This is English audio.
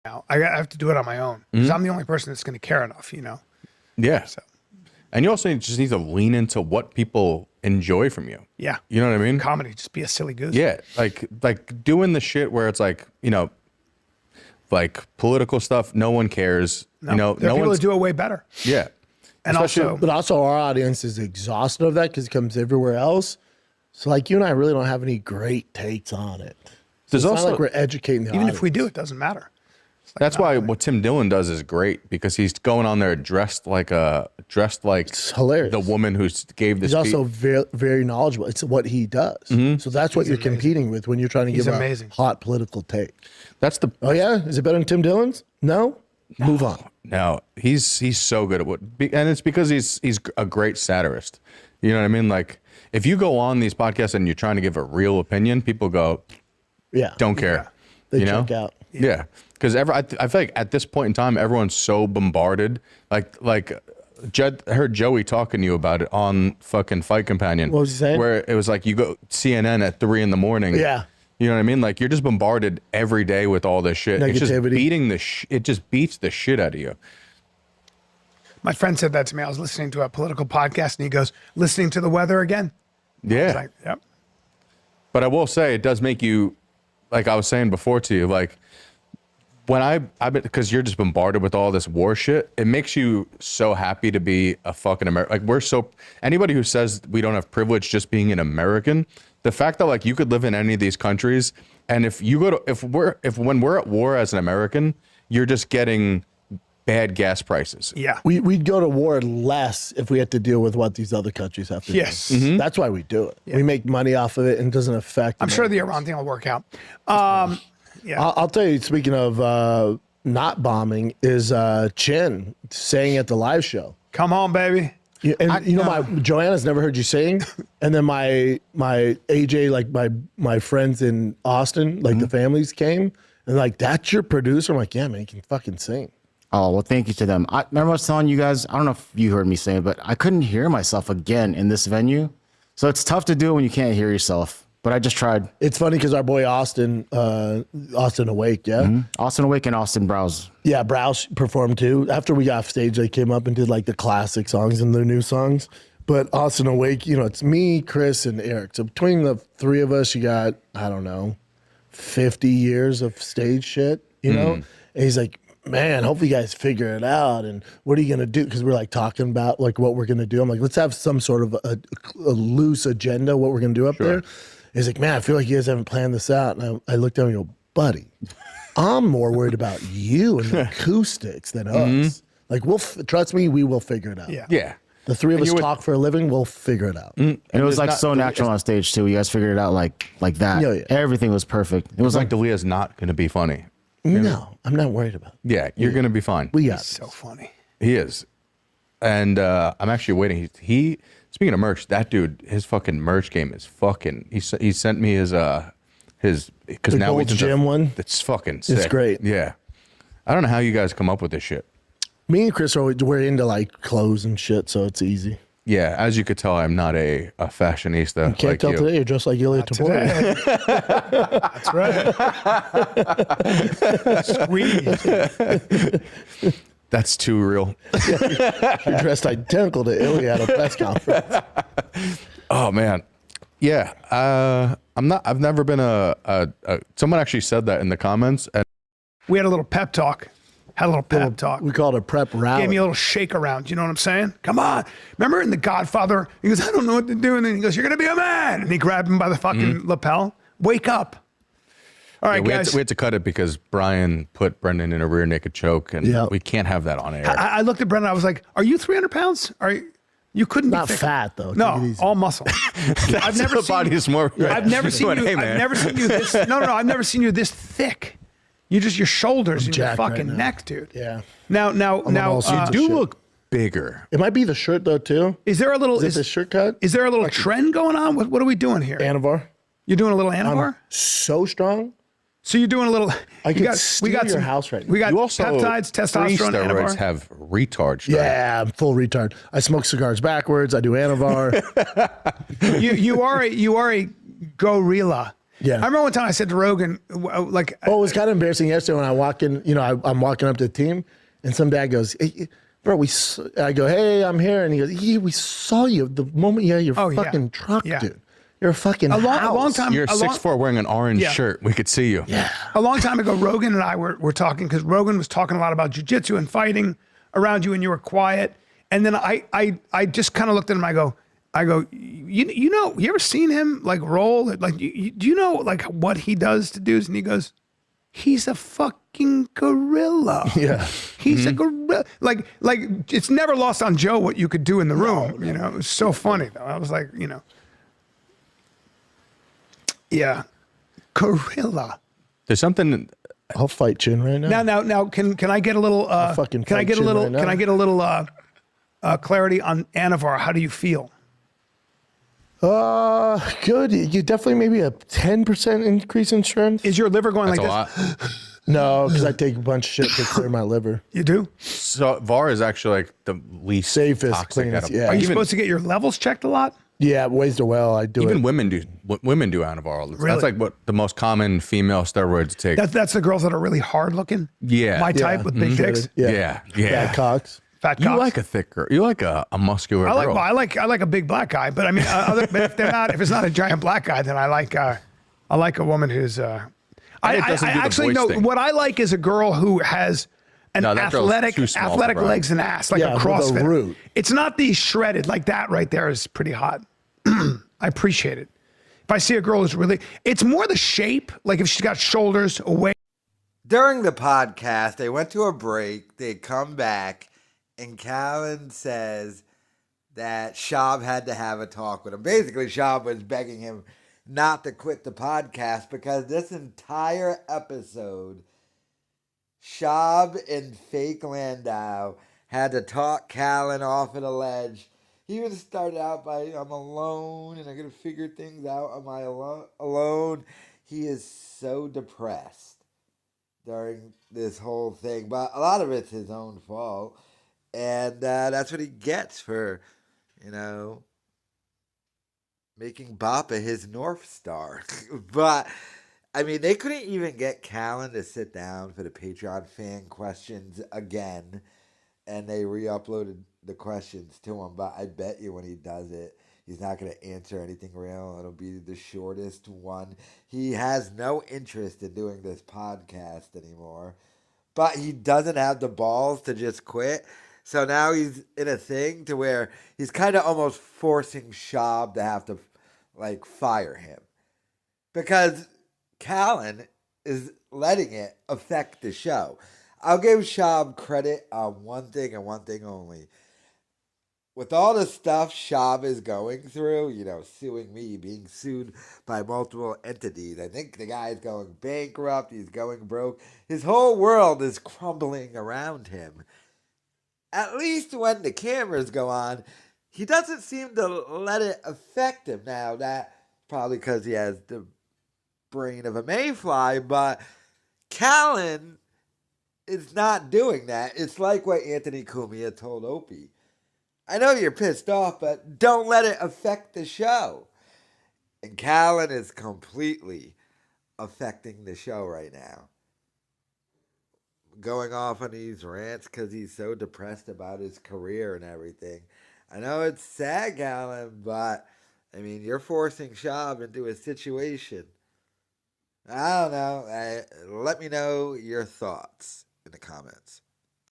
now. I have to do it on my own because I'm the only person that's going to care enough, you know? Yeah. So, And you also just need to lean into what people enjoy from you. yeah. You know what I mean? Comedy, just be a silly goose. Yeah. Like doing the shit where it's like, you know, like political stuff, no one cares. No, you know, there are no people one's that do it way better. Yeah. And Especially- But also our audience is exhausted of that because it comes everywhere else. So like you and I really don't have any great takes on it. So There's it's also not like we're educating the Even audience. if we do, it doesn't matter. That's why what Tim Dillon does is great because he's going on there dressed like It's hilarious. the woman who gave this. He's also very, very knowledgeable. It's what he does. So that's what you're competing with when you're trying to He's give amazing. a hot political take. That's the. Oh yeah, is it better than Tim Dillon's? No. Move on. No, he's so good at what, and it's because he's a great satirist. You know what I mean? Like if you go on these podcasts and you're trying to give a real opinion, people go, Yeah. don't care. They you know? check out. Yeah, because I feel like at this point in time, everyone's so bombarded. Like Jed, I heard Joey talking to you about it on fucking Fight Companion. What was he saying? Where it was like you go CNN at 3 a.m. Yeah. You know what I mean? Like you're just bombarded every day with all this shit. It's just Negativity. beating it just beats the shit out of you. My friend said that to me. I was listening to a political podcast and he goes, listening to the weather again? I Yeah. was like, yep. But I will say it does make you, like I was saying before to you, like when I've been, because you're just bombarded with all this war shit, it makes you so happy to be a fucking American. Like anybody who says we don't have privilege just being an American, the fact that like you could live in any of these countries and if you go to, when we're at war as an American, you're just getting bad gas prices. Yeah. We'd go to war less if we had to deal with what these other countries have to Yes. do. That's why we do it. We make money off of it and it doesn't affect. I'm sure the Iran thing will work out. Yeah. I'll tell you, speaking of not bombing, is Chin saying at the live show. Come on, baby. My Joanna's never heard you sing, and then my AJ, like my friends in Austin, like the families came, and like that's your producer. I'm like, yeah, man, he can fucking sing. Oh, well, thank you to them. I remember I was telling you guys, I don't know if you heard me say it, but I couldn't hear myself again in this venue. So it's tough to do when you can't hear yourself. But I just tried. It's funny because our boy Austin Awake, yeah? Austin Awake and Austin Browse. Yeah, Browse performed too. After we got off stage, they came up and did like the classic songs and their new songs. But Austin Awake, it's me, Chris, and Eric. So between the three of us, you got, I don't know, 50 years of stage shit, you know? And he's like, man, hopefully you guys figure it out. And what are you going to do? Because we're like talking about like what we're going to do. I'm like, let's have some sort of a loose agenda, what we're going to do up there. He's like, man, I feel like you guys haven't planned this out. And I looked down and go, buddy, I'm more worried about you and the acoustics than us. Like, trust me, we will figure it out. Yeah. Yeah. The three of us talk for a living, we'll figure it out. And it was like so natural on stage too. You guys figured it out like that. Yeah, yeah. Everything was perfect. It was Like like D'Elia's not going to be funny. No, I'm not worried about it. Yeah, you're going to be fine. We got So funny. He is. And I'm actually waiting. He speaking of merch, that dude, his fucking merch game is fucking. He sent me his because The now Gold's we Gym one? It's fucking sick. It's great. Yeah. I don't know how you guys come up with this shit. Me and Chris we're into like clothes and shit, so it's easy. Yeah, as you could tell, I'm not a fashionista. Can't like tell you. today you're just like Ilya Topor. That's right. Squeeze. That's too real. You're dressed identical to Ilya at a press conference. Oh man, yeah. I'm not. I've never been someone actually said that in the comments, and We had a little pep talk. Had a little pep talk. We call it a prep rally. Gave me a little shake around. You know what I'm saying? Come on. Remember in The Godfather? He goes, I don't know what to do. And then he goes, you're going to be a man. And he grabbed him by the fucking lapel. Wake up. All right, we guys. had to cut it because Bryan put Brendan in a rear naked choke, and we can't have that on air. I looked at Brendan. I was like, are you 300 pounds? You couldn't Not be thick. fat, though. Take it No, easy. all muscle. I've never the seen body is more. I've never seen But, you. hey, man. I've never seen you this. No. I've never seen you this thick. You just your shoulders and your jacked right fucking now. neck, dude. Yeah. Now, all sorts You of do shit. look bigger. It might be the shirt, though, too. is there a little? Is it the shirt cut? Is there a little trend going on? What are we doing here? Anavar. You're doing a little Anavar? So strong. So you're doing a little. I you could steal your house right now. We got You also peptides, testosterone, steroids Anavar. have retard steroids. Yeah, I'm full retard. I smoke cigars backwards. I do Anavar. You are a gorilla. Yeah. I remember one time I said to Rogan, like, Oh, it was kind of embarrassing yesterday when I walk in. You know, I'm walking up to the team, and some dad goes, hey, "Bro, I go, hey, I'm here," and he goes, "Yeah, we saw you the moment you had your fucking truck, dude. You're a fucking a house." long time. You're 6'4", wearing an orange shirt. We could see you. Yeah. A long time ago, Rogan and I were talking because Rogan was talking a lot about jujitsu and fighting around you, and you were quiet. And then I just kind of looked at him. I go, you know, you ever seen him like roll? Like, do you know like what he does to dudes? And he goes, he's a fucking gorilla. Yeah. He's a gorilla. Like it's never lost on Joe what you could do in the room. You know, it was so funny though. I was like, you know, yeah, gorilla. There's something. I'll fight Chin right now. Now, can I get a little? fucking Can I fight get a Chin little? right now. Can I get a little clarity on Anavar? How do you feel? Good. You definitely maybe a 10% increase in strength. Is your liver going That's a like this? lot. No, because I take a bunch of shit to clear my liver. You do? So VAR is actually like the least Safest, toxic. cleanest, Out of, yeah. Are you even, supposed to get your levels checked a lot? Yeah, ways to well. I do even it. women do Anavar all the time. Really? That's like what the most common female steroids to take. That's the girls that are really hard looking. Yeah. My type Yeah. with big dicks, yeah. Fat cocks. fat You cocks. like a thick girl. You like a muscular I like. girl. Well, I like a big black guy, but I mean, but if it's not a giant black guy, then I like a woman who's. I doesn't do the actually voice know thing. what I like is a girl who has an No, that girl's athletic too small for Bryan. legs and ass, like Yeah, a with a CrossFit. root. It's not the shredded like that right there is pretty hot. I appreciate it. If I see a girl who's really, it's more the shape. Like if she's got shoulders away. During the podcast, they went to a break. They come back, and Callen says that Schaub had to have a talk with him. Basically, Schaub was begging him not to quit the podcast because this entire episode, Schaub and Fake Landau had to talk Callen off of the ledge. He even started out by, I'm alone and I'm going to figure things out. Am I alone? He is so depressed during this whole thing. But a lot of it's his own fault. And that's what he gets for, making Bappa his North Star. But, I mean, they couldn't even get Callen to sit down for the Patreon fan questions again. And they re-uploaded the questions to him. But I bet you when he does it, he's not going to answer anything real. It'll be the shortest one. He has no interest in doing this podcast anymore. But he doesn't have the balls to just quit. So now he's in a thing to where he's kind of almost forcing Schaub to have to, fire him. Because Callen is letting it affect the show. I'll give Schaub credit on one thing and one thing only. With all the stuff Schaub is going through, suing me, being sued by multiple entities. I think the guy's going bankrupt. He's going broke. His whole world is crumbling around him. At least when the cameras go on, he doesn't seem to let it affect him. Now, that probably because he has the brain of a mayfly, but Callen is not doing that. It's like what Anthony Cumia told Opie. I know you're pissed off, but don't let it affect the show. And Callen is completely affecting the show right now. Going off on these rants because he's so depressed about his career and everything. I know it's sad, Callen, but, you're forcing Schaub into a situation. I don't know. Let me know your thoughts in the comments.